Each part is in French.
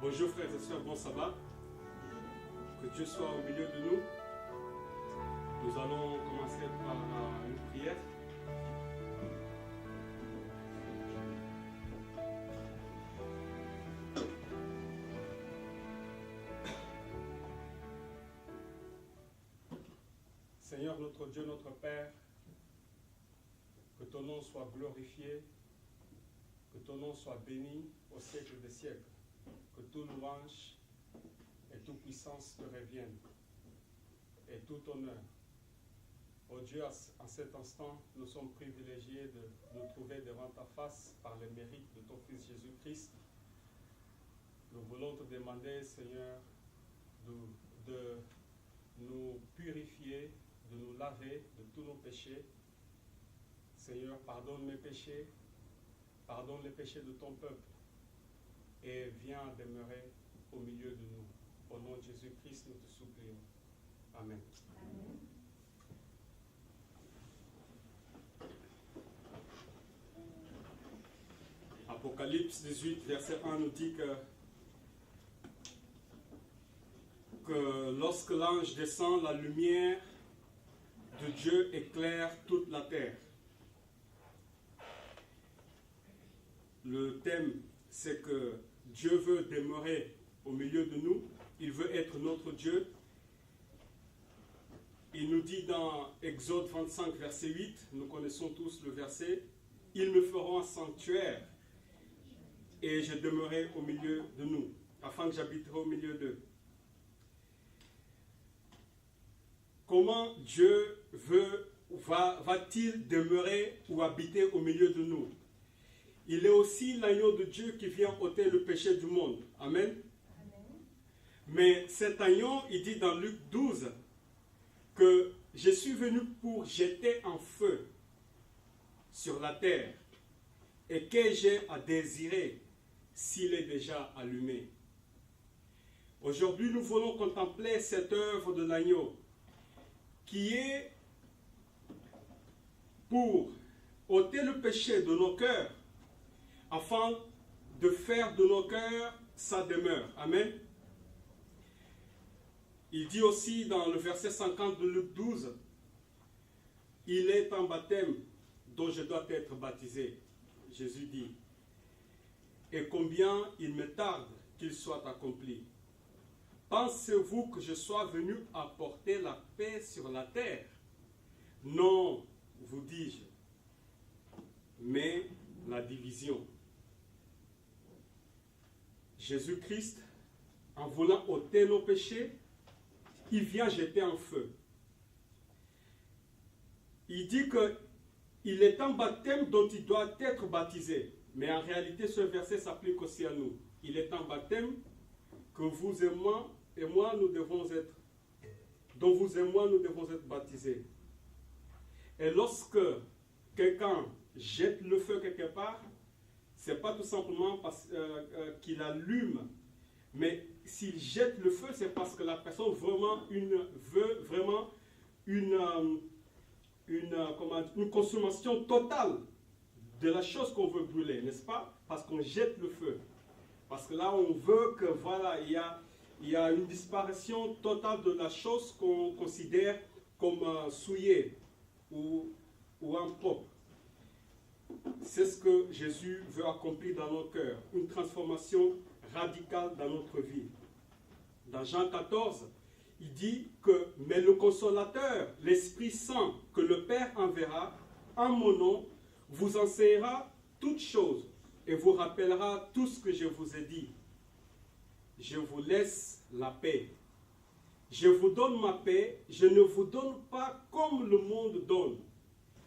Bonjour frères et sœurs, bon sabbat. Que Dieu soit au milieu de nous. Nous allons commencer par une prière. Seigneur notre Dieu, notre Père, que ton nom soit glorifié, que ton nom soit béni au siècle des siècles, que toute louange et toute puissance te reviennent, et tout honneur. Ô Dieu, en cet instant, nous sommes privilégiés de nous trouver devant ta face par les mérites de ton Fils Jésus-Christ. Nous voulons te demander, Seigneur, de nous purifier, de nous laver de tous nos péchés. Seigneur, pardonne mes péchés, pardonne les péchés de ton peuple et viens demeurer au milieu de nous. Au nom de Jésus-Christ, nous te supplions. Amen. Amen. Apocalypse 18, verset 1 nous dit que lorsque l'ange descend, la lumière de Dieu éclaire toute la terre. Le thème, c'est que Dieu veut demeurer au milieu de nous. Il veut être notre Dieu. Il nous dit dans Exode 25, verset 8, nous connaissons tous le verset, « Ils me feront un sanctuaire et je demeurerai au milieu de nous, afin que j'habiterai au milieu d'eux. » Comment Dieu va-t-il demeurer ou habiter au milieu de nous? Il est aussi l'agneau de Dieu qui vient ôter le péché du monde. Amen. Amen. Mais cet agneau, il dit dans Luc 12 que je suis venu pour jeter un feu sur la terre et que j'ai à désirer s'il est déjà allumé. Aujourd'hui, nous voulons contempler cette œuvre de l'agneau qui est pour ôter le péché de nos cœurs afin de faire de nos cœurs sa demeure. Amen. Il dit aussi dans le verset 50 de Luc 12, « Il est un baptême dont je dois être baptisé. » Jésus dit, « Et combien il me tarde qu'il soit accompli. Pensez-vous que je sois venu apporter la paix sur la terre? Non, vous dis-je, mais la division. » Jésus-Christ, en voulant ôter nos péchés, il vient jeter un feu. Il dit qu'il est un baptême dont il doit être baptisé. Mais en réalité, ce verset s'applique aussi à nous. Il est un baptême que vous et moi, nous devons être, dont vous et moi, nous devons être baptisés. Et lorsque quelqu'un jette le feu quelque part, ce n'est pas tout simplement parce qu'il allume, mais s'il jette le feu, c'est parce que la personne veut vraiment une consommation totale de la chose qu'on veut brûler, n'est-ce pas? Parce qu'on jette le feu. Parce que là, on veut que, voilà, il y a une disparition totale de la chose qu'on considère comme souillée ou impropre. C'est ce que Jésus veut accomplir dans nos cœurs, une transformation radicale dans notre vie. Dans Jean 14, il dit que « Mais le Consolateur, l'Esprit Saint, que le Père enverra, en mon nom, vous enseignera toutes choses et vous rappellera tout ce que je vous ai dit. Je vous laisse la paix. Je vous donne ma paix, je ne vous donne pas comme le monde donne. »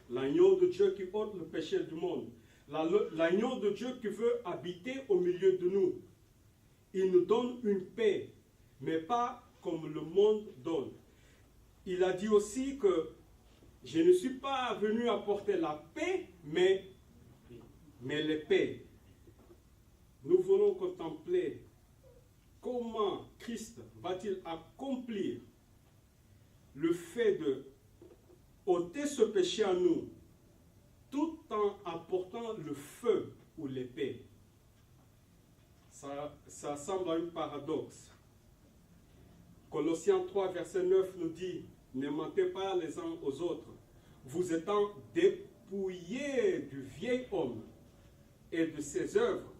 L'agneau de Dieu qui ôte le péché du monde. L'agneau de Dieu qui veut habiter au milieu de nous. Il nous donne une paix, mais pas comme le monde donne. Il a dit aussi que je ne suis pas venu apporter la paix, mais l'épée. Nous voulons contempler comment Christ va-t-il accomplir le fait de ôter ce péché à nous, tout en apportant le feu ou l'épée. ça semble à un paradoxe. Colossiens 3, verset 9 nous dit, ne mentez pas les uns aux autres, vous étant dépouillés du vieil homme et de ses œuvres,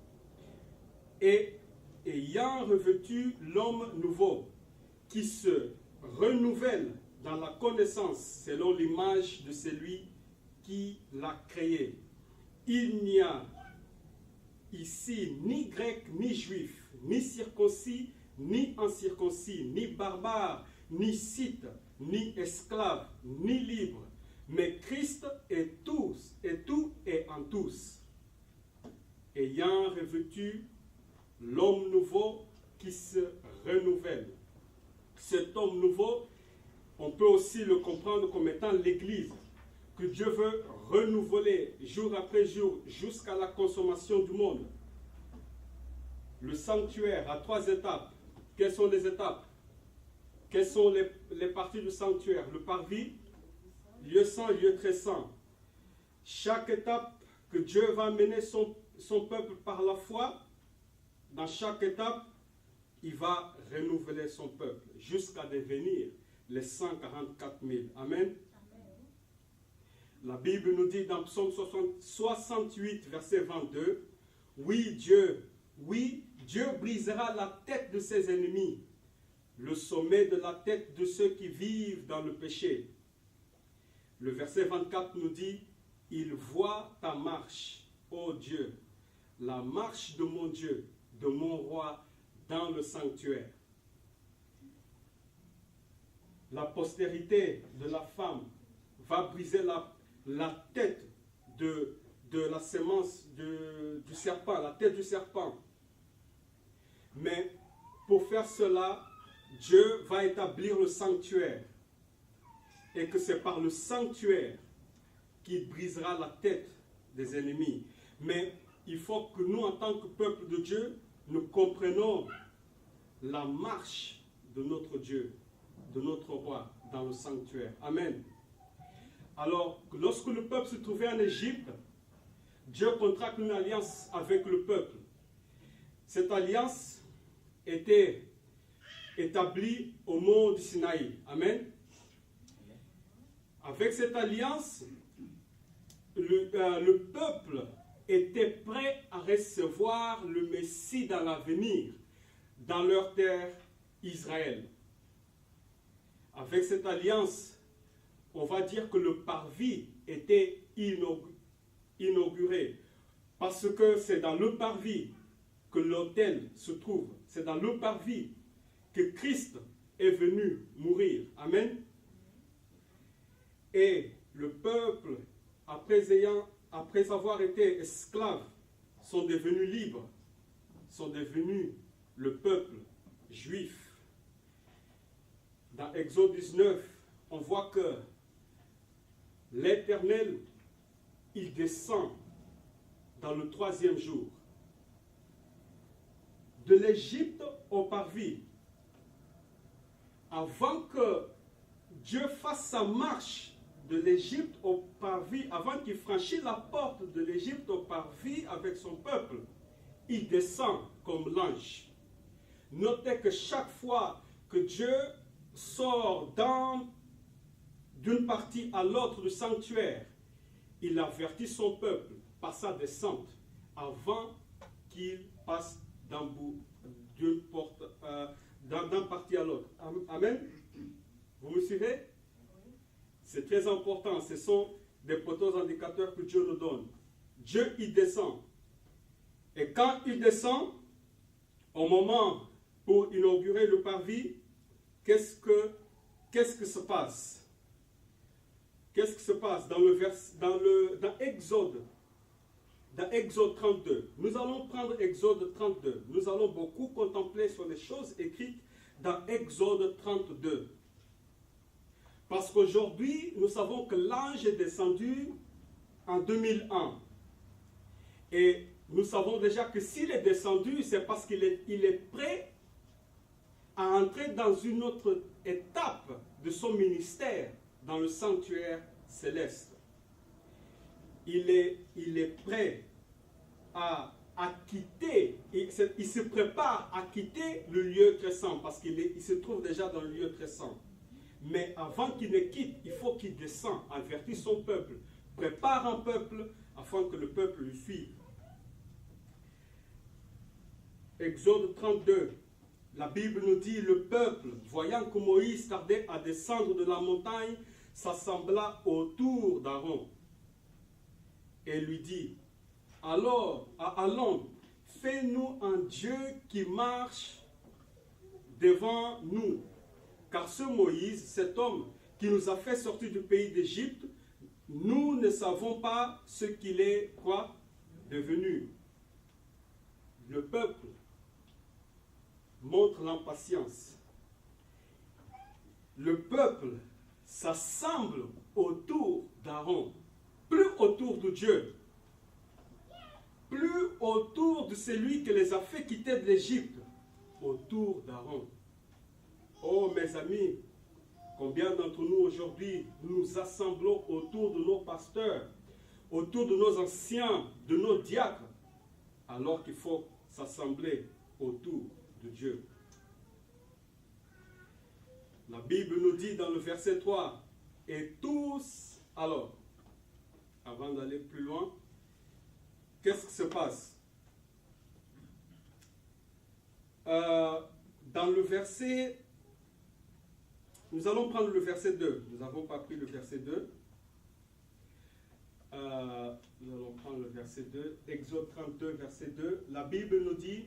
et ayant revêtu l'homme nouveau, qui se renouvelle dans la connaissance selon l'image de celui qui l'a créé. Il n'y a ici ni grec ni juif, ni circoncis ni incirconcis, ni barbare, ni scythe, ni esclave, ni libre, mais Christ est tous, et tout et en tous, ayant revêtu l'homme nouveau qui se renouvelle. Cet homme nouveau, on peut aussi le comprendre comme étant l'Église, que Dieu veut renouveler jour après jour jusqu'à la consommation du monde. Le sanctuaire a 3 étapes. Quelles sont les étapes? Quelles sont les parties du sanctuaire? Le parvis, lieu saint, lieu très saint. Chaque étape que Dieu va mener son peuple par la foi, dans chaque étape, il va renouveler son peuple jusqu'à devenir les 144 000. Amen. La Bible nous dit dans Psaume 68, verset 22, oui, Dieu brisera la tête de ses ennemis, le sommet de la tête de ceux qui vivent dans le péché. Le verset 24 nous dit, il voit ta marche, ô Dieu, la marche de mon Dieu, de mon roi, dans le sanctuaire. La postérité de la femme va briser la tête de la sémence du serpent, la tête du serpent. Mais pour faire cela, Dieu va établir le sanctuaire. Et que c'est par le sanctuaire qu'il brisera la tête des ennemis. Mais il faut que nous, en tant que peuple de Dieu, nous comprenions la marche de notre Dieu, de notre roi, dans le sanctuaire. Amen. Alors, lorsque le peuple se trouvait en Égypte, Dieu contracte une alliance avec le peuple. Cette alliance était établie au mont du Sinaï. Amen. Avec cette alliance, le peuple était prêt à recevoir le Messie dans l'avenir, dans leur terre Israël. Avec cette alliance, on va dire que le parvis était inauguré, parce que c'est dans le parvis que l'autel se trouve. C'est dans le parvis que Christ est venu mourir. Amen. Et le peuple, après avoir été esclaves, sont devenus libres, sont devenus le peuple juif. Dans Exode 19, on voit que l'Éternel, il descend dans le 3e jour. De l'Égypte au parvis, avant que Dieu fasse sa marche de l'Égypte au parvis, avant qu'il franchisse la porte de l'Égypte au parvis avec son peuple, il descend comme l'ange. Notez que chaque fois que Dieu sort d'une partie à l'autre du sanctuaire, il avertit son peuple par sa descente avant qu'il passe d'une partie à l'autre. Amen. Vous me suivez? C'est très important. Ce sont des poteaux indicateurs que Dieu nous donne. Dieu, il descend. Et quand il descend, au moment pour inaugurer le parvis, qu'est-ce que se passe? Qu'est-ce qui se passe dans Exode? Dans Exode 32. Nous allons prendre Exode 32. Nous allons beaucoup contempler sur les choses écrites dans Exode 32. Parce qu'aujourd'hui, nous savons que l'ange est descendu en 2001. Et nous savons déjà que s'il est descendu, c'est parce qu'il est prêt à entrer dans une autre étape de son ministère dans le sanctuaire céleste. Il est prêt à à quitter, il se prépare à quitter le lieu très saint parce qu'il se trouve déjà dans le lieu très saint. Mais avant qu'il ne quitte, il faut qu'il descende, avertit son peuple, prépare un peuple afin que le peuple le suive. Exode 32, la Bible nous dit, le peuple, voyant que Moïse tardait à descendre de la montagne, s'assembla autour d'Aaron et lui dit, alors, allons, fais-nous un Dieu qui marche devant nous. Car ce Moïse, cet homme qui nous a fait sortir du pays d'Égypte, nous ne savons pas ce qu'il est, quoi, devenu. Le peuple montre l'impatience. Le peuple s'assemble autour d'Aaron, plus autour de Dieu, plus autour de celui qui les a fait quitter de l'Égypte, autour d'Aaron. Oh mes amis, combien d'entre nous aujourd'hui nous assemblons autour de nos pasteurs, autour de nos anciens, de nos diacres, alors qu'il faut s'assembler autour de Dieu. La Bible nous dit dans le verset 3, et tous, alors, avant d'aller plus loin, qu'est-ce qui se passe? Dans le verset, nous allons prendre le verset 2. Nous n'avons pas pris le verset 2. Nous allons prendre le verset 2. Exode 32, verset 2. La Bible nous dit,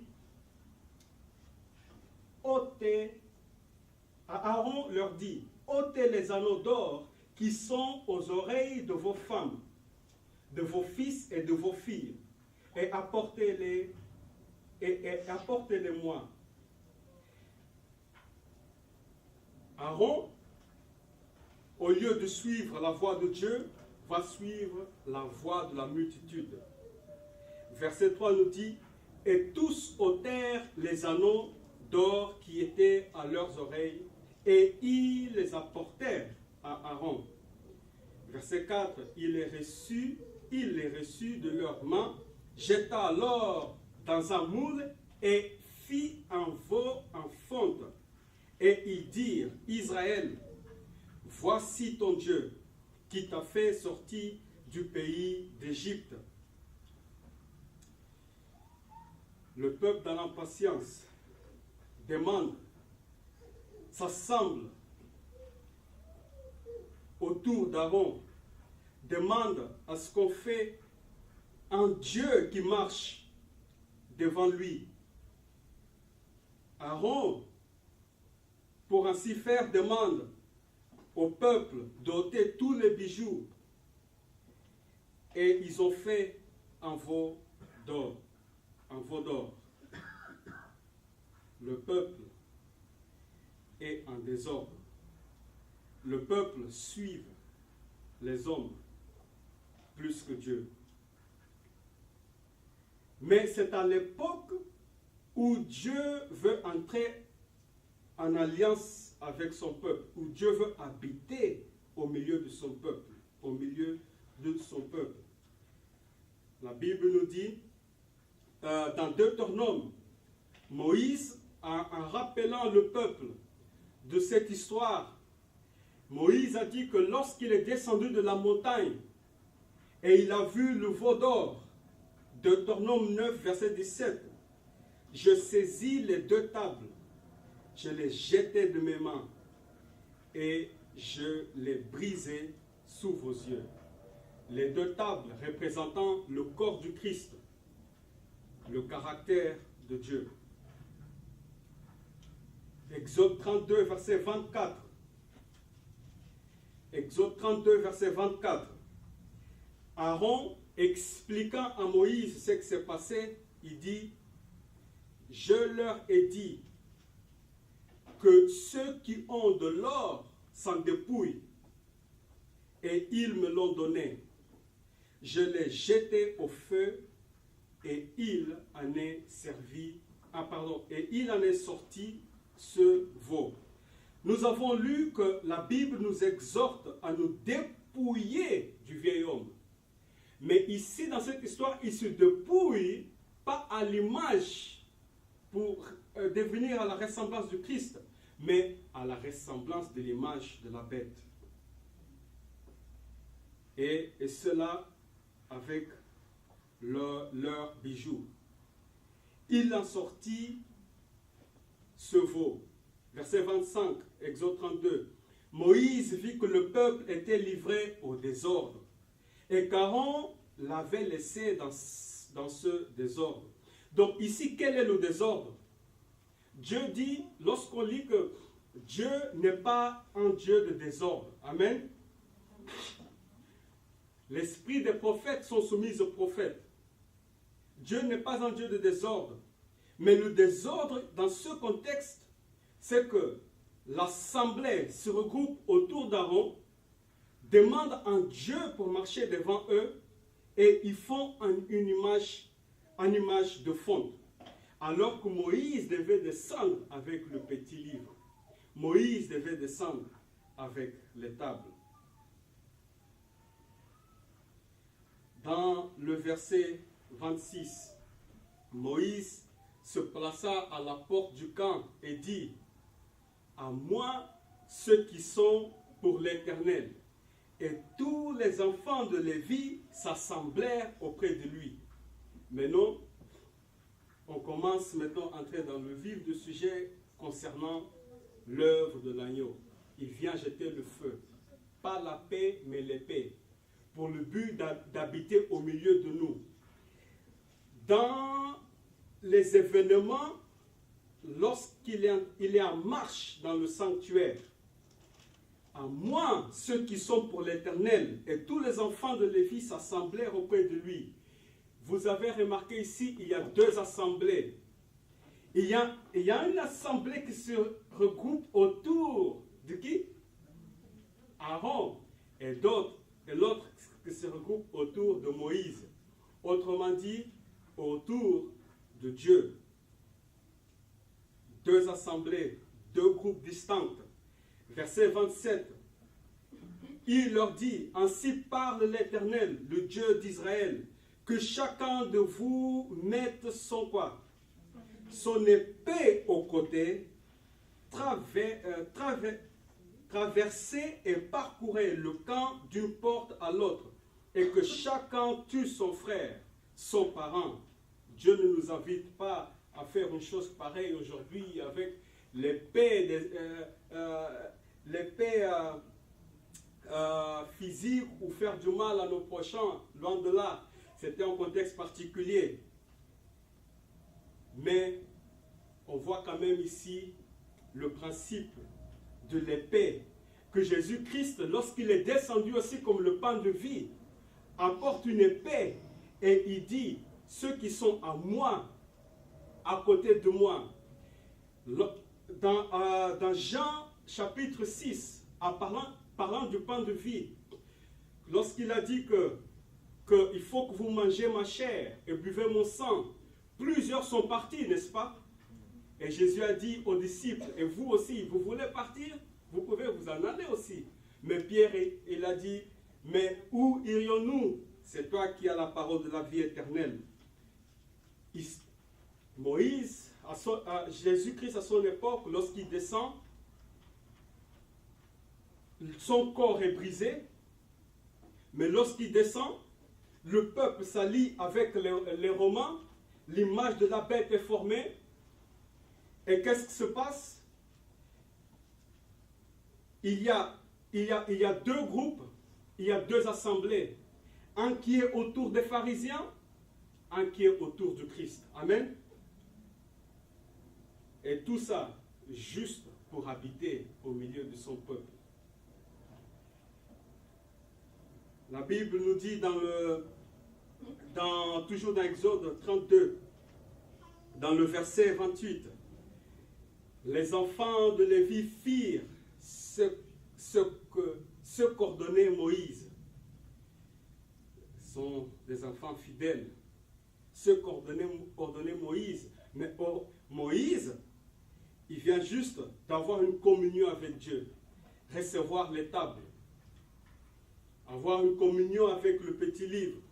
ôtez, Aaron leur dit, ôtez les anneaux d'or qui sont aux oreilles de vos femmes, de vos fils et de vos filles, et apportez-les, apportez-les-moi. Aaron, au lieu de suivre la voie de Dieu, va suivre la voie de la multitude. Verset 3 nous dit, et tous ôtèrent les anneaux d'or qui étaient à leurs oreilles, et ils les apportèrent à Aaron. Verset 4, il les reçut de leurs mains, jeta l'or dans un moule et fit un veau en fonte. Et ils dirent, Israël, voici ton Dieu qui t'a fait sortir du pays d'Égypte. Le peuple dans l'impatience demande, s'assemble autour d'Aaron, demande à ce qu'on fait un Dieu qui marche devant lui. Aaron, pour ainsi faire, demande au peuple d'ôter tous les bijoux. Et ils ont fait un veau d'or. Un veau d'or. Le peuple est en désordre. Le peuple suit les hommes plus que Dieu. Mais c'est à l'époque où Dieu veut entrer en alliance avec son peuple, où Dieu veut habiter au milieu de son peuple, au milieu de son peuple. La Bible nous dit, dans Deutéronome, Moïse, en rappelant le peuple de cette histoire, Moïse a dit que lorsqu'il est descendu de la montagne et il a vu le veau d'or, Deutéronome 9, verset 17, je saisis les deux tables, je les jetai de mes mains et je les brisai sous vos yeux. Les deux tables représentant le corps du Christ, le caractère de Dieu. Exode 32, verset 24. Exode 32, verset 24. Aaron, expliquant à Moïse ce qui s'est passé, il dit, je leur ai dit que ceux qui ont de l'or s'en dépouillent, et ils me l'ont donné. Je l'ai jeté au feu, et il en est et il en est sorti ce veau. Nous avons lu que la Bible nous exhorte à nous dépouiller du vieil homme. Mais ici, dans cette histoire, il se dépouille pas à l'image pour devenir à la ressemblance du Christ, mais à la ressemblance de l'image de la bête. Et cela avec leurs bijoux. Il en sortit ce veau. Verset 25, Exode 32. Moïse vit que le peuple était livré au désordre et qu'Aaron l'avait laissé dans ce désordre. Donc ici, quel est le désordre? Dieu dit, lorsqu'on lit que Dieu n'est pas un Dieu de désordre. Amen. L'esprit des prophètes sont soumis aux prophètes. Dieu n'est pas un Dieu de désordre. Mais le désordre, dans ce contexte, c'est que l'assemblée se regroupe autour d'Aaron, demande un Dieu pour marcher devant eux, et ils font une image de fonte. Alors que Moïse devait descendre avec le petit livre. Moïse devait descendre avec les tables. Dans le verset 26, Moïse se plaça à la porte du camp et dit, à moi ceux qui sont pour l'Éternel. Et tous les enfants de Lévi s'assemblèrent auprès de lui. Maintenant, on commence maintenant à entrer dans le vif du sujet concernant l'œuvre de l'agneau. Il vient jeter le feu. Pas la paix, mais l'épée. Pour le but d'habiter au milieu de nous. Dans les événements, lorsqu'il est en marche dans le sanctuaire, à moi, ceux qui sont pour l'Éternel, et tous les enfants de Lévi s'assemblèrent auprès de lui. Vous avez remarqué ici, il y a deux assemblées. Il y a une assemblée qui se regroupe autour de qui? Aaron. Et l'autre qui se regroupe autour de Moïse. Autrement dit, autour de Dieu. Deux assemblées, deux groupes distincts. Verset 27. Il leur dit, ainsi parle l'Éternel, le Dieu d'Israël, que chacun de vous mette son quoi? Son épée au côté, traversez et parcourez le camp d'une porte à l'autre, et que chacun tue son frère, son parent. Dieu ne nous invite pas à faire une chose pareille aujourd'hui avec l'épée physique ou faire du mal à nos prochains, loin de là. C'était un contexte particulier. Mais on voit quand même ici le principe de l'épée que Jésus-Christ, lorsqu'il est descendu aussi comme le pain de vie, apporte une épée et il dit, ceux qui sont à moi, à côté de moi. Dans Jean chapitre 6, en parlant du pain de vie, lorsqu'il a dit qu'il faut que vous mangez ma chair et buvez mon sang, plusieurs sont partis, n'est-ce pas? Et Jésus a dit aux disciples, et vous aussi, vous voulez partir? Vous pouvez vous en aller aussi. Mais Pierre, il a dit, mais où irions-nous? C'est toi qui as la parole de la vie éternelle. Moïse, Jésus-Christ à son époque, lorsqu'il descend, son corps est brisé, mais lorsqu'il descend, le peuple s'allie avec les Romains, l'image de la bête est formée, et qu'est-ce qui se passe? Il y a deux groupes, il y a deux assemblées, un qui est autour des pharisiens, un qui est autour du Christ. Amen. Et tout ça, juste pour habiter au milieu de son peuple. La Bible nous dit toujours dans Exode 32, dans le verset 28, les enfants de Lévi firent ce qu'ordonnait Moïse. Ce sont des enfants fidèles. Ce qu'ordonnait Moïse. Mais Moïse, il vient juste d'avoir une communion avec Dieu, recevoir les tables, avoir une communion avec le petit livre.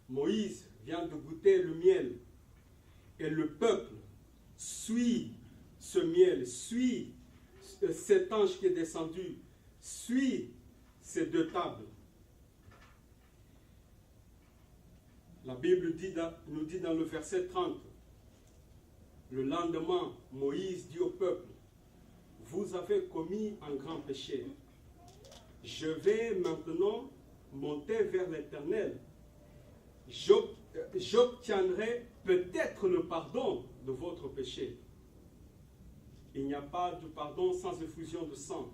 Moïse vient de goûter le miel, et le peuple suit ce miel, suit cet ange qui est descendu, suit ces deux tables. La Bible nous dit dans le verset 30, le lendemain, Moïse dit au peuple, vous avez commis un grand péché. Je vais maintenant monter vers l'Éternel. J'obtiendrai peut-être le pardon de votre péché. Il n'y a pas de pardon sans effusion de sang.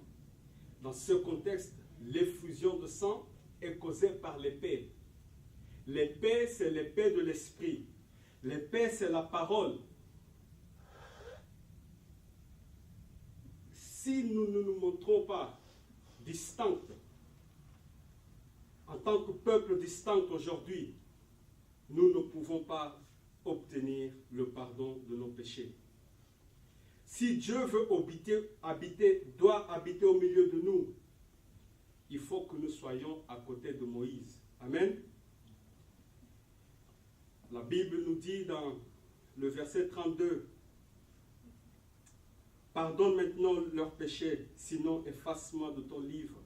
Dans ce contexte, l'effusion de sang est causée par l'épée. L'épée, c'est l'épée de l'esprit. L'épée, c'est la parole. Si nous ne nous montrons pas distincts, en tant que peuple distinct aujourd'hui, nous ne pouvons pas obtenir le pardon de nos péchés. Si Dieu veut doit habiter au milieu de nous, il faut que nous soyons à côté de Moïse. Amen. La Bible nous dit dans le verset 32, « Pardonne maintenant leurs péchés, sinon efface-moi de ton livre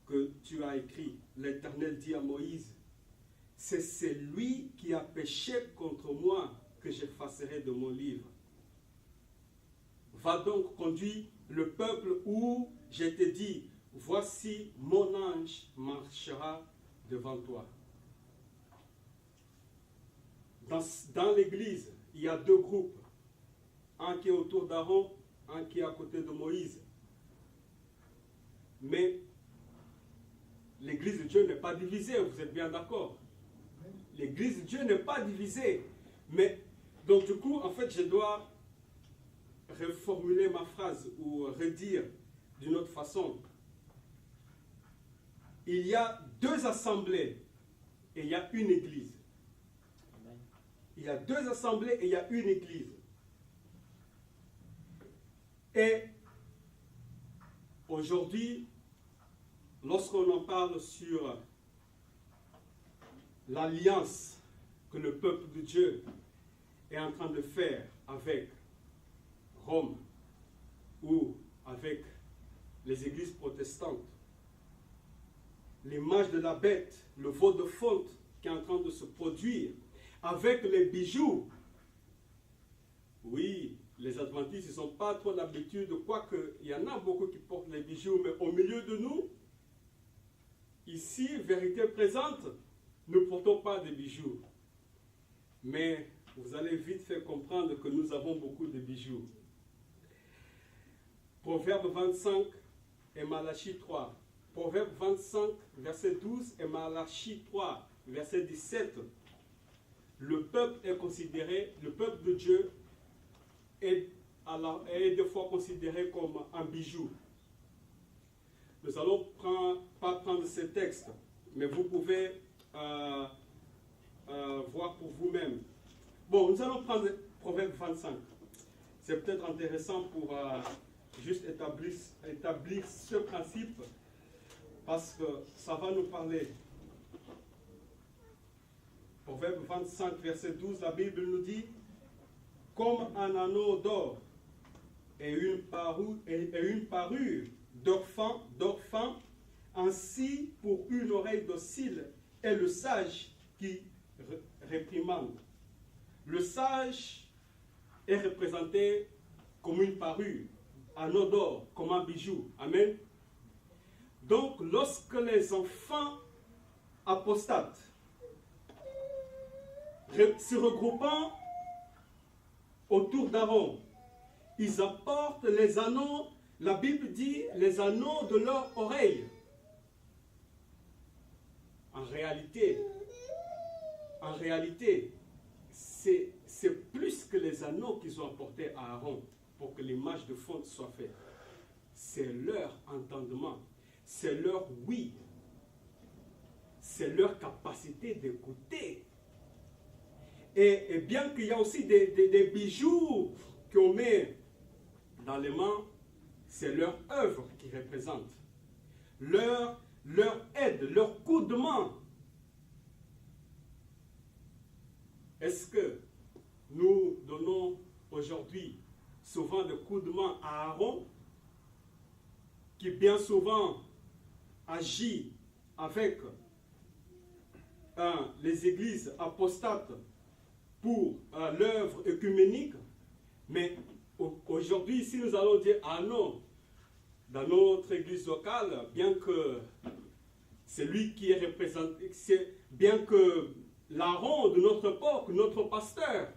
que tu as écrit. » L'Éternel dit à Moïse, « C'est lui qui a péché contre moi que j'effacerai de mon livre. Va donc conduire le peuple où je t'ai dit, voici mon ange marchera devant toi. » Dans l'église, il y a deux groupes. Un qui est autour d'Aaron, un qui est à côté de Moïse. Mais l'église de Dieu n'est pas divisée, vous êtes bien d'accord? L'église de Dieu n'est pas divisée. Mais, donc du coup, en fait, je dois reformuler ma phrase ou redire d'une autre façon. Il y a deux assemblées et il y a une église. Il y a deux assemblées et il y a une église. Et aujourd'hui, lorsqu'on en parle sur l'alliance que le peuple de Dieu est en train de faire avec Rome ou avec les églises protestantes, l'image de la bête, le veau de fonte qui est en train de se produire, avec les bijoux. Oui, les adventistes, ils n'ont pas trop l'habitude, quoique il y en a beaucoup qui portent les bijoux, mais au milieu de nous, ici, vérité présente, ne portons pas de bijoux. Mais vous allez vite faire comprendre que nous avons beaucoup de bijoux. Proverbe 25 et Malachie 3. Proverbe 25, verset 12 et Malachie 3, verset 17. Le peuple est considéré, le peuple de Dieu est des fois considéré comme un bijou. Nous allons pas prendre ces textes, mais vous pouvez voir pour vous-même. Bon, nous allons prendre Proverbe 25. C'est peut-être intéressant pour juste établir ce principe, parce que ça va nous parler. Proverbe 25, verset 12, la Bible nous dit, « Comme un anneau d'or et une parure d'or ainsi pour une oreille docile est le sage qui réprimande. » Le sage est représenté comme une parure, anneau d'or, comme un bijou. Amen. Donc, lorsque les enfants apostates se regroupant autour d'Aaron, ils apportent les anneaux, la Bible dit, les anneaux de leur oreille. En réalité, c'est plus que les anneaux qu'ils ont apportés à Aaron pour que l'image de fonte soit faite. C'est leur entendement, c'est leur oui, c'est leur capacité d'écouter. Et bien qu'il y a aussi des bijoux qu'on met dans les mains, c'est leur œuvre qui représente. Leur aide, leur coup de main. Est-ce que nous donnons aujourd'hui souvent des coups de main à Aaron, qui bien souvent agit avec les églises apostates pour l'œuvre œcuménique, mais aujourd'hui, ici, nous allons dire, ah non, dans notre église locale, bien que c'est lui qui est représenté, bien que l'Aaron de notre époque, notre pasteur,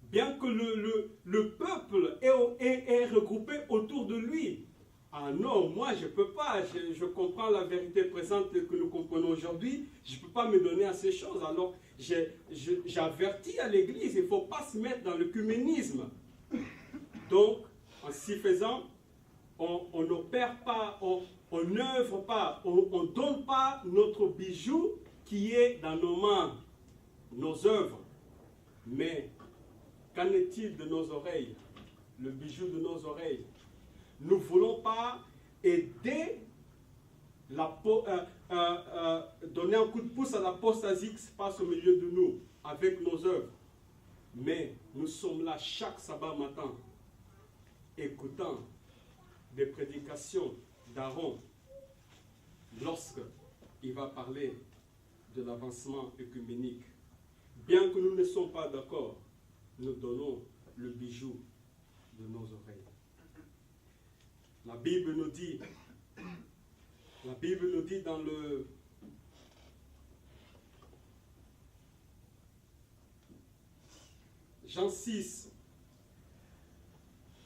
bien que le peuple est regroupé autour de lui. Ah non, moi je ne peux pas, je comprends la vérité présente que nous comprenons aujourd'hui, je ne peux pas me donner à ces choses. Alors j'avertis à l'Église, il ne faut pas se mettre dans l'œcuménisme. Donc, en s'y faisant, on n'opère pas, on n'œuvre pas, on ne donne pas notre bijou qui est dans nos mains, nos œuvres. Mais qu'en est-il de nos oreilles, le bijou de nos oreilles? Nous ne voulons pas aider, donner un coup de pouce à l'apostasie qui se passe au milieu de nous avec nos œuvres. Mais nous sommes là chaque sabbat matin, écoutant des prédications d'Aaron lorsqu'il va parler de l'avancement œcuménique. Bien que nous ne sommes pas d'accord, nous donnons le bijou de nos oreilles. La Bible nous dit dans le Jean 6,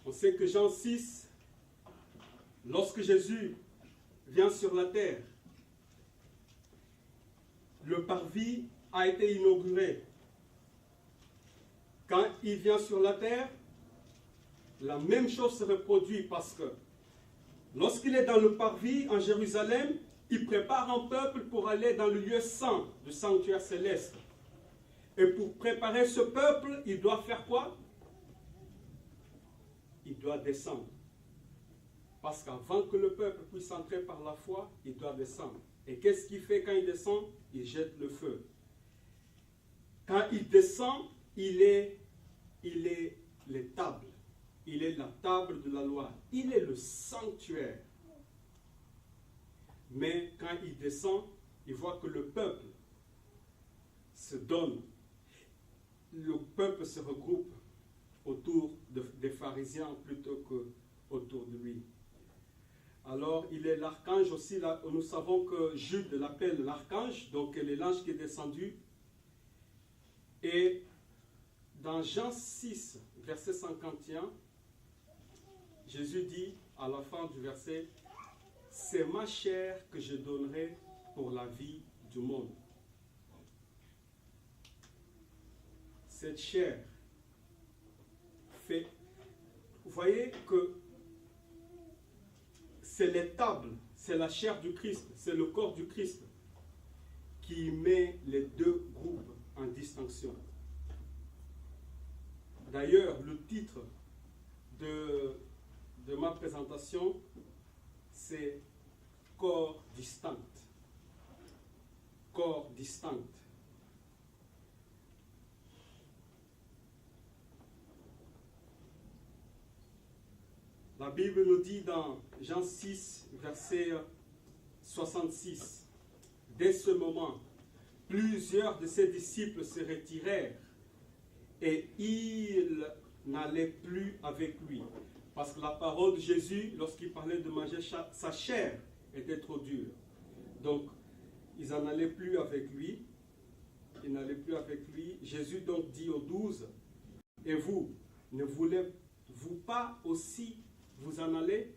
on sait que Jean 6, lorsque Jésus vient sur la terre, le parvis a été inauguré. Quand il vient sur la terre, la même chose se reproduit parce que lorsqu'il est dans le parvis en Jérusalem, il prépare un peuple pour aller dans le lieu saint, le sanctuaire céleste. Et pour préparer ce peuple, il doit faire quoi? Il doit descendre. Parce qu'avant que le peuple puisse entrer par la foi, il doit descendre. Et qu'est-ce qu'il fait quand il descend? Il jette le feu. Quand il descend, il est les tables. Il est la table de la loi. Il est le sanctuaire. Mais quand il descend, il voit que le peuple se donne. Le peuple se regroupe autour des pharisiens plutôt qu'autour de lui. Alors, il est l'archange aussi. Là, nous savons que Jude l'appelle l'archange, donc il est l'ange qui est descendu. Et dans Jean 6, verset 51, Jésus dit à la fin du verset, « C'est ma chair que je donnerai pour la vie du monde. » Cette chair fait... Vous voyez que c'est les tables, c'est la chair du Christ, c'est le corps du Christ qui met les deux groupes en distinction. D'ailleurs, le titre de ma présentation, c'est corps distinct. Corps distinct. La Bible nous dit dans Jean 6, verset 66, « Dès ce moment, plusieurs de ses disciples se retirèrent et ils n'allaient plus avec lui. » Parce que la parole de Jésus, lorsqu'il parlait de manger sa chair, était trop dure. Donc, ils n'en allaient plus avec lui. Ils n'allaient plus avec lui. Jésus donc dit aux 12, « Et vous, ne voulez-vous pas aussi vous en aller? »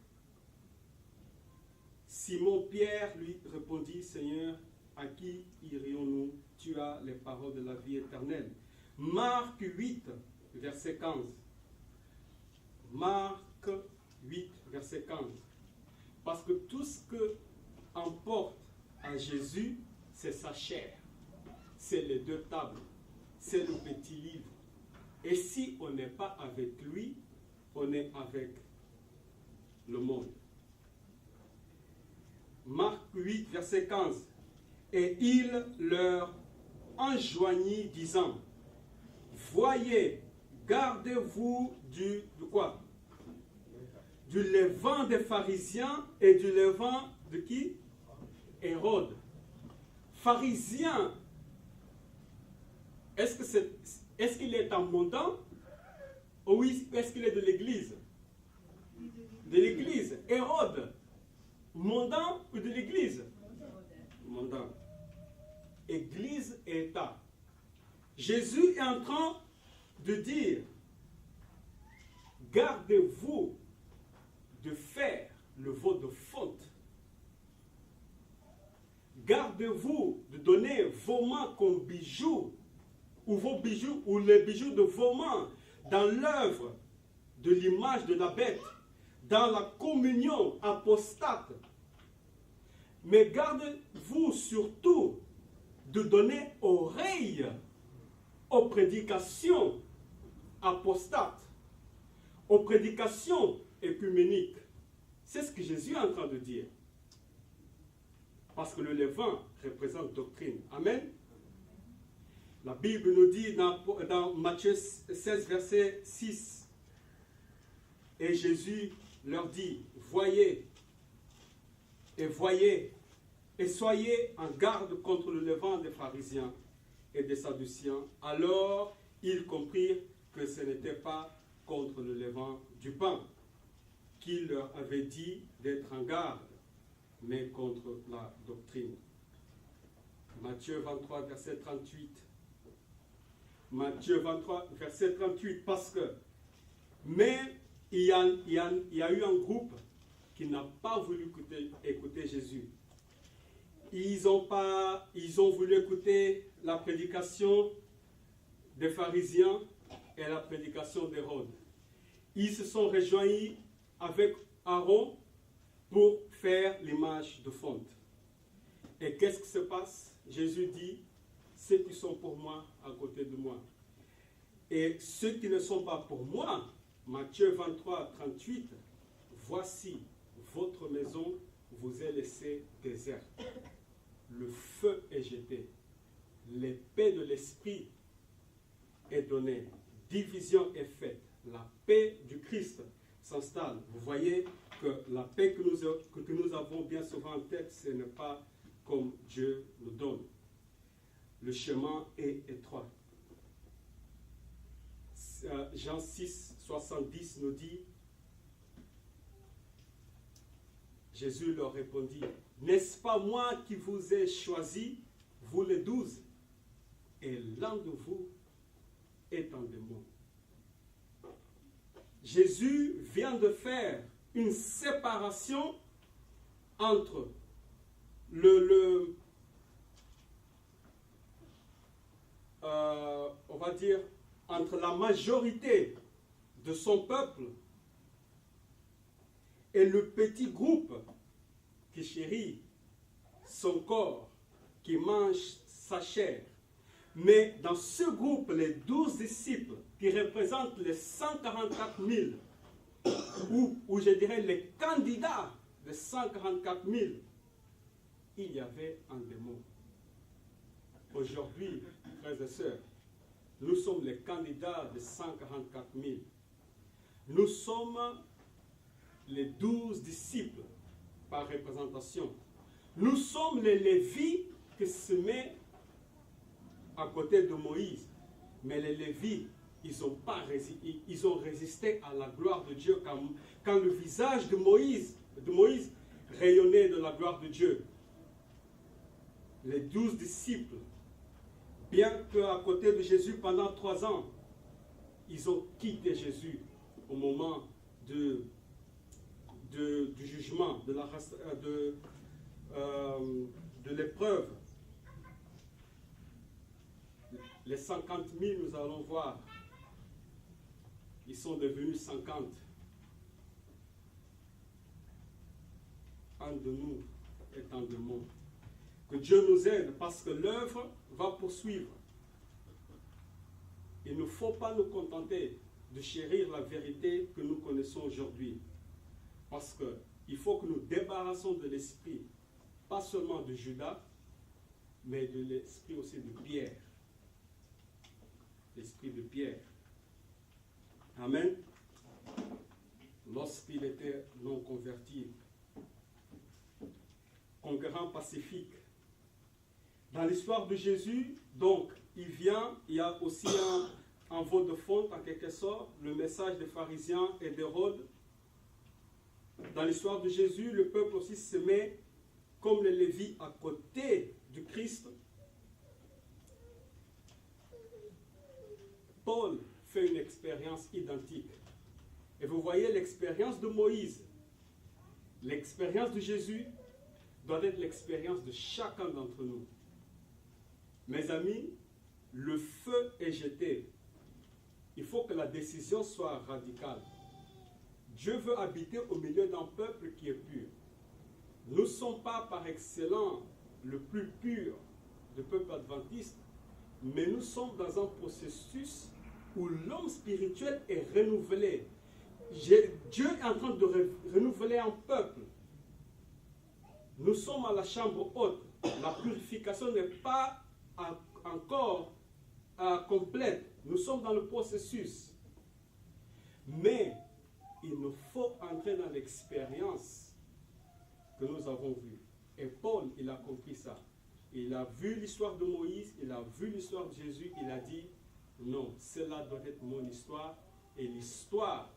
Simon-Pierre lui répondit, « Seigneur, à qui irions-nous? Tu as les paroles de la vie éternelle. » Marc 8, verset 15. Marc 8, verset 15. Parce que tout ce que emporte à Jésus, c'est sa chair. C'est les deux tables. C'est le petit livre. Et si on n'est pas avec lui, on est avec le monde. Marc 8, verset 15. Et il leur enjoignit, disant, « voyez, gardez-vous de quoi? Du levain des pharisiens et du levain de qui? Hérode. Pharisien, est-ce qu'il est un mondain? Ou est-ce qu'il est de l'église? De l'église. Hérode, mondain ou de l'église? Mondain. Église et État. Jésus est en train de dire, gardez-vous de faire le veau de faute. Gardez-vous de donner vos mains comme bijoux, ou vos bijoux, ou les bijoux de vos mains, dans l'œuvre de l'image de la bête, dans la communion apostate. Mais gardez-vous surtout de donner oreille aux prédications apostates, aux prédications œcuméniques. C'est ce que Jésus est en train de dire. Parce que le levain représente doctrine. Amen. La Bible nous dit dans Matthieu 16, verset 6, et Jésus leur dit, voyez, et soyez en garde contre le levain des pharisiens et des sadduciens. Alors ils comprirent que ce n'était pas contre le levain du pain qu'il leur avait dit d'être en garde, mais contre la doctrine. Matthieu 23, verset 38. Matthieu 23, verset 38, parce que, mais il y a eu un groupe qui n'a pas voulu écouter Jésus. Ils ont voulu écouter la prédication des pharisiens et la prédication d'Hérode. Ils se sont rejoints avec Aaron pour faire l'image de fonte. Et qu'est-ce qui se passe? Jésus dit, ceux qui sont pour moi à côté de moi. Et ceux qui ne sont pas pour moi, Matthieu 23, 38, voici, votre maison vous est laissée déserte. Le feu est jeté. L'épée de l'esprit est donnée. Division est faite. La paix du Christ s'installe. Vous voyez que la paix que nous avons bien souvent en tête, ce n'est pas comme Dieu nous donne. Le chemin est étroit. Jean 6, 70 nous dit, Jésus leur répondit, n'est-ce pas moi qui vous ai choisi, vous les 12, et l'un de vous est un démon. Jésus vient de faire une séparation entre on va dire, entre la majorité de son peuple et le petit groupe qui chérit son corps, qui mange sa chair. Mais dans ce groupe, les 12 disciples qui représentent les 144 000, ou je dirais les candidats des 144 000, il y avait un démon. Aujourd'hui, frères et sœurs, nous sommes les candidats des 144 000. Nous sommes les 12 disciples par représentation. Nous sommes les Lévites qui se mettent à côté de Moïse. Mais les Lévites, ils ont résisté à la gloire de Dieu quand le visage de Moïse rayonnait de la gloire de Dieu. Les 12 disciples, bien qu'à côté de Jésus pendant 3 ans, ils ont quitté Jésus au moment du jugement, de l'épreuve. Les 50 000, nous allons voir, ils sont devenus 50. Un de nous est un démon. Que Dieu nous aide parce que l'œuvre va poursuivre. Il ne faut pas nous contenter de chérir la vérité que nous connaissons aujourd'hui. Parce qu'il faut que nous débarrassons de l'esprit, pas seulement de Judas, mais de l'esprit aussi de Pierre. l'esprit de Pierre. Amen. Lorsqu'il était non converti, conquérant pacifique. Dans l'histoire de Jésus, donc, il y a aussi un veau de fonte en quelque sorte, le message des pharisiens et d'Hérode. Dans l'histoire de Jésus, le peuple aussi se met comme les Lévites à côté du Christ. Paul fait une expérience identique. Et vous voyez l'expérience de Moïse, l'expérience de Jésus doit être l'expérience de chacun d'entre nous. Mes amis, le feu est jeté. Il faut que la décision soit radicale. Dieu veut habiter au milieu d'un peuple qui est pur. Nous ne sommes pas par excellence le plus pur du peuple adventiste, mais nous sommes dans un processus où l'homme spirituel est renouvelé. Dieu est en train de renouveler un peuple. Nous sommes à la chambre haute. La purification n'est pas encore complète. Nous sommes dans le processus. Mais il nous faut entrer dans l'expérience que nous avons vue. Et Paul, il a compris ça. Il a vu l'histoire de Moïse, il a vu l'histoire de Jésus, il a dit, non, cela doit être mon histoire et l'histoire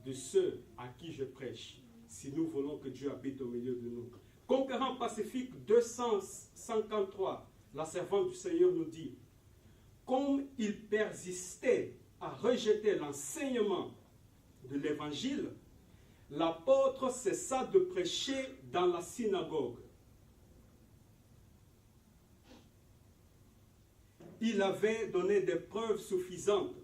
de ceux à qui je prêche, si nous voulons que Dieu habite au milieu de nous. Conquérant pacifique 253, la servante du Seigneur nous dit, comme il persistait à rejeter l'enseignement de l'évangile, l'apôtre cessa de prêcher dans la synagogue. Il avait donné des preuves suffisantes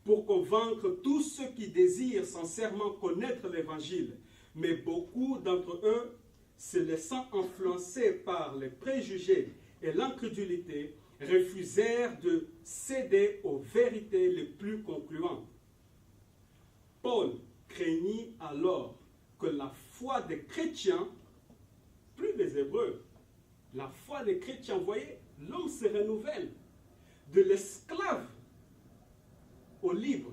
pour convaincre tous ceux qui désirent sincèrement connaître l'évangile. Mais beaucoup d'entre eux, se laissant influencer par les préjugés et l'incrédulité, refusèrent de céder aux vérités les plus concluantes. Paul craignit alors que la foi des chrétiens, plus des Hébreux, la foi des chrétiens, vous voyez, l'homme se renouvelle de l'esclave au libre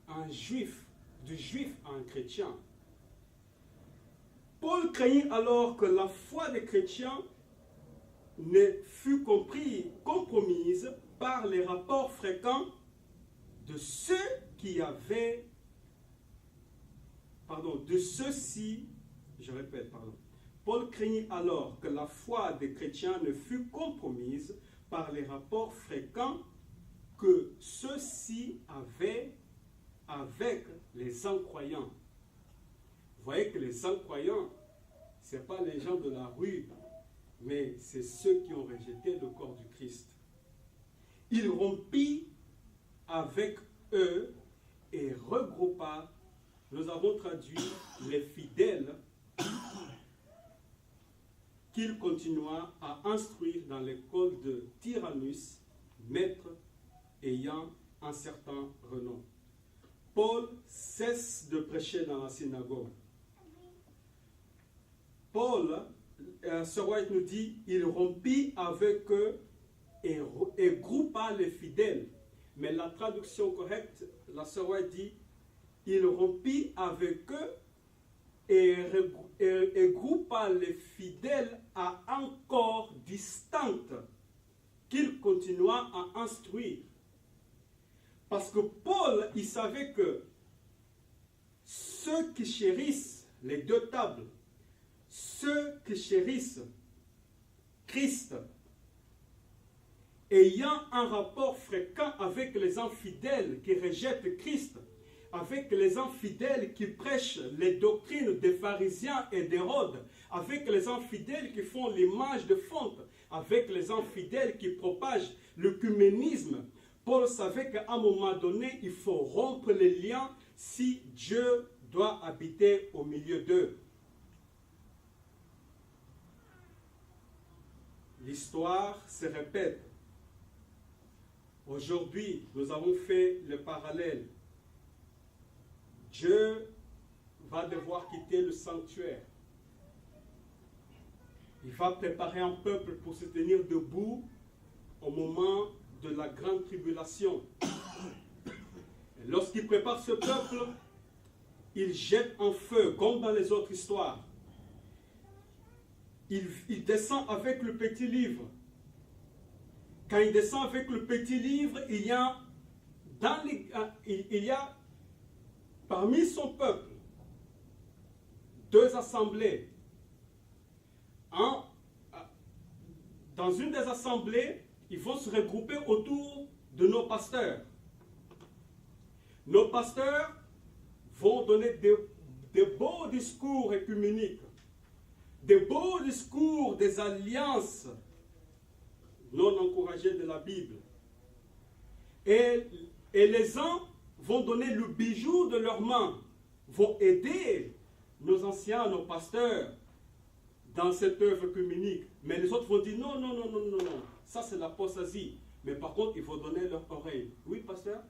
à un juif, du juif à un chrétien. Paul craignit alors que la foi des chrétiens ne fût compromise par les rapports fréquents de ceux qui avaient, de ceux-ci, je répète, Paul craignit alors que la foi des chrétiens ne fût compromise par les rapports fréquents que ceux-ci avaient avec les incroyants. Vous voyez que les incroyants, ce n'est pas les gens de la rue, mais c'est ceux qui ont rejeté le corps du Christ. Il rompit avec eux et regroupa, nous avons traduit, les fidèles qu'il continua à instruire dans l'école de Tyrannus, maître ayant un certain renom. Paul cesse de prêcher dans la synagogue. Paul, Sir White nous dit, il rompit avec eux et groupa les fidèles. Mais la traduction correcte, la Sir White dit, il rompit avec eux et groupa les fidèles à un corps distant qu'il continua à instruire. Parce que Paul, il savait que ceux qui chérissent les deux tables, ceux qui chérissent Christ, ayant un rapport fréquent avec les infidèles qui rejettent Christ, avec les infidèles qui prêchent les doctrines des pharisiens et d'Hérode, avec les infidèles qui font l'image de fonte, avec les infidèles qui propagent l'œcuménisme, Paul savait qu'à un moment donné, il faut rompre les liens si Dieu doit habiter au milieu d'eux. L'histoire se répète. Aujourd'hui, nous avons fait le parallèle. Dieu va devoir quitter le sanctuaire. Il va préparer un peuple pour se tenir debout au moment de la grande tribulation. Et lorsqu'il prépare ce peuple, il jette en feu, comme dans les autres histoires. Il descend avec le petit livre. Quand il descend avec le petit livre, il y a parmi son peuple 2 assemblées. Dans une des assemblées, ils vont se regrouper autour de nos pasteurs. Nos pasteurs vont donner des beaux discours œcuméniques, des beaux discours des alliances non encouragées de la Bible. Et les uns vont donner le bijou de leurs mains, vont aider nos anciens, nos pasteurs dans cette œuvre œcuménique. Mais les autres vont dire non, non, non, non, non, non. Ça c'est l'apostasie. Mais par contre, il faut donner leur oreille. Oui, pasteur?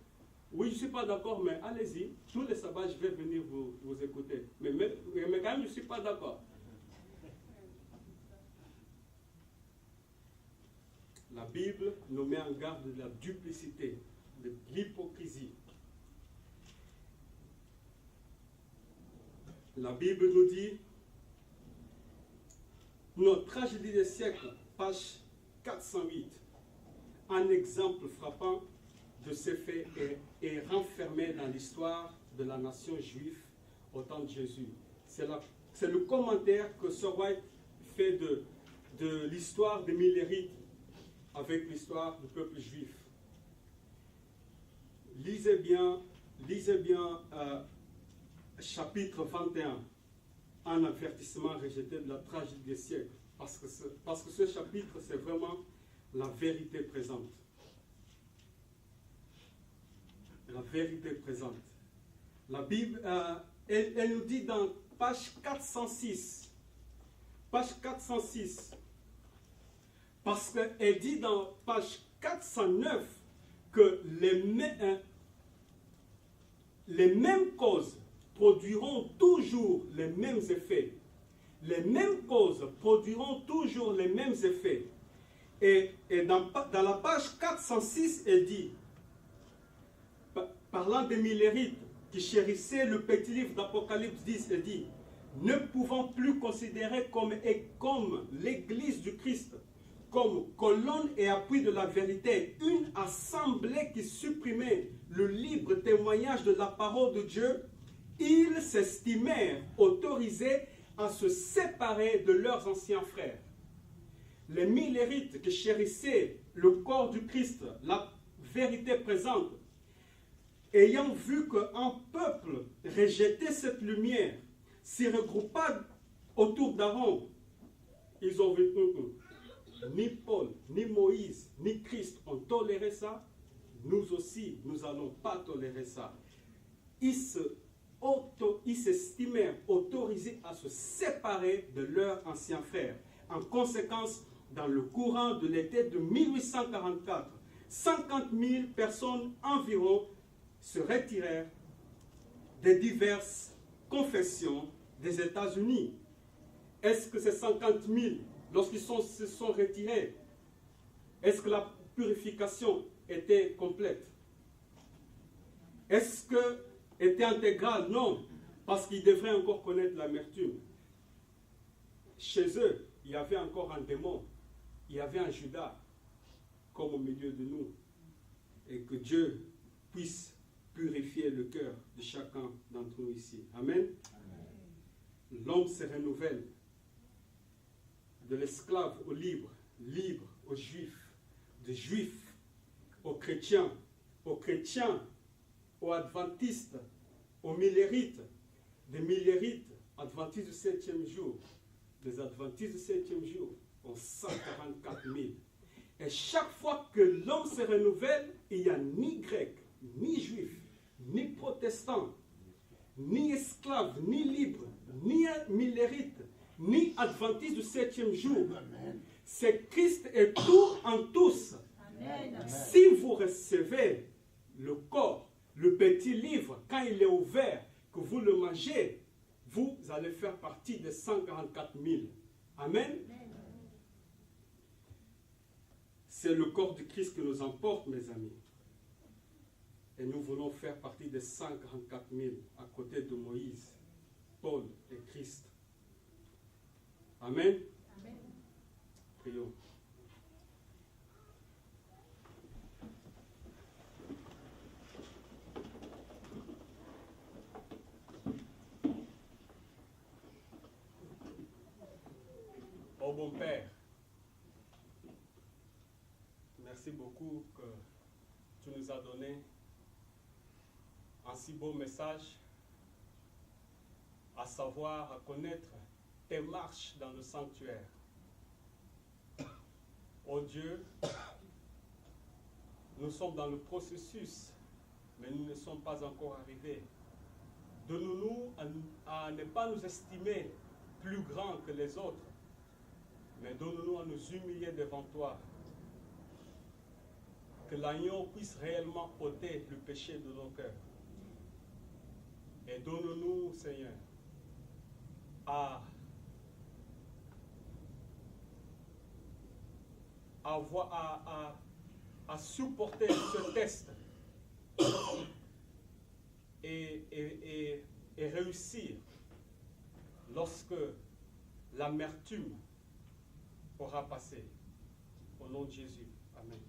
Oui, je ne suis pas d'accord, mais allez-y. Tous les sabbats, je vais venir vous écouter. Mais quand même, je ne suis pas d'accord. La Bible nous met en garde de la duplicité, de l'hypocrisie. La Bible nous dit, notre tragédie des siècles, page 408, un exemple frappant de ces faits est renfermé dans l'histoire de la nation juive au temps de Jésus. C'est le commentaire que Sir White fait de l'histoire des Millérites avec l'histoire du peuple juif. Lisez bien chapitre 21, un avertissement rejeté de la tragédie des siècles, parce que ce chapitre, c'est vraiment la vérité présente. La vérité présente. La Bible, elle nous dit dans page 406, parce qu'elle dit dans page 409 que les mêmes causes produiront toujours les mêmes effets. Les mêmes causes produiront toujours les mêmes effets. Et dans la page 406, elle dit, parlant des Millérites qui chérissaient le petit livre d'Apocalypse 10, elle dit, ne pouvant plus considérer comme l'Église du Christ, comme colonne et appui de la vérité, une assemblée qui supprimait le libre témoignage de la parole de Dieu, ils s'estimèrent autorisés à se séparer de leurs anciens frères. Les Millérites qui chérissaient le corps du Christ, la vérité présente, ayant vu qu'un peuple rejetait cette lumière, s'y regroupa autour d'Aaron, ils ont vu ni Paul, ni Moïse, ni Christ ont toléré ça, nous aussi, nous n'allons pas tolérer ça. Ils s'estimèrent autorisés à se séparer de leurs anciens frères. En conséquence, dans le courant de l'été de 1844, 50 000 personnes environ se retirèrent des diverses confessions des États-Unis. Est-ce que ces 50 000, lorsqu'ils se sont retirés, est-ce que la purification était complète? Est-ce que était intégrale? Non, parce qu'ils devraient encore connaître l'amertume. Chez eux, il y avait encore un démon, il y avait un Judas, comme au milieu de nous. Et que Dieu puisse purifier le cœur de chacun d'entre nous ici. Amen. L'homme se renouvelle. De l'esclave au libre, libre aux juifs, de juifs aux chrétiens, aux adventistes, aux millérites, des millérites, adventistes du 7e jour. Les adventistes du 7e jour ont 144 000. Et chaque fois que l'homme se renouvelle, il n'y a ni grec, ni juif, ni protestant, ni esclave, ni libre, ni millérite, ni adventiste du 7e jour. C'est Christ et tout en tous. Amen. Si vous recevez le corps, le petit livre, quand il est ouvert, que vous le mangez, vous allez faire partie des 144 000. Amen. C'est le corps du Christ que nous emporte, mes amis. Et nous voulons faire partie des 144 000 à côté de Moïse, Paul et Christ. Amen. Amen. Prions. Oh bon Père, merci beaucoup que tu nous as donné un si beau message, à savoir, à connaître tes marches dans le sanctuaire. Oh Dieu, nous sommes dans le processus, mais nous ne sommes pas encore arrivés. Donne-nous à ne pas nous estimer plus grands que les autres, mais donne-nous à nous humilier devant toi. Que l'agneau puisse réellement ôter le péché de nos cœurs. Et donne-nous, Seigneur, à supporter ce test et réussir lorsque l'amertume aura passé. Au nom de Jésus. Amen.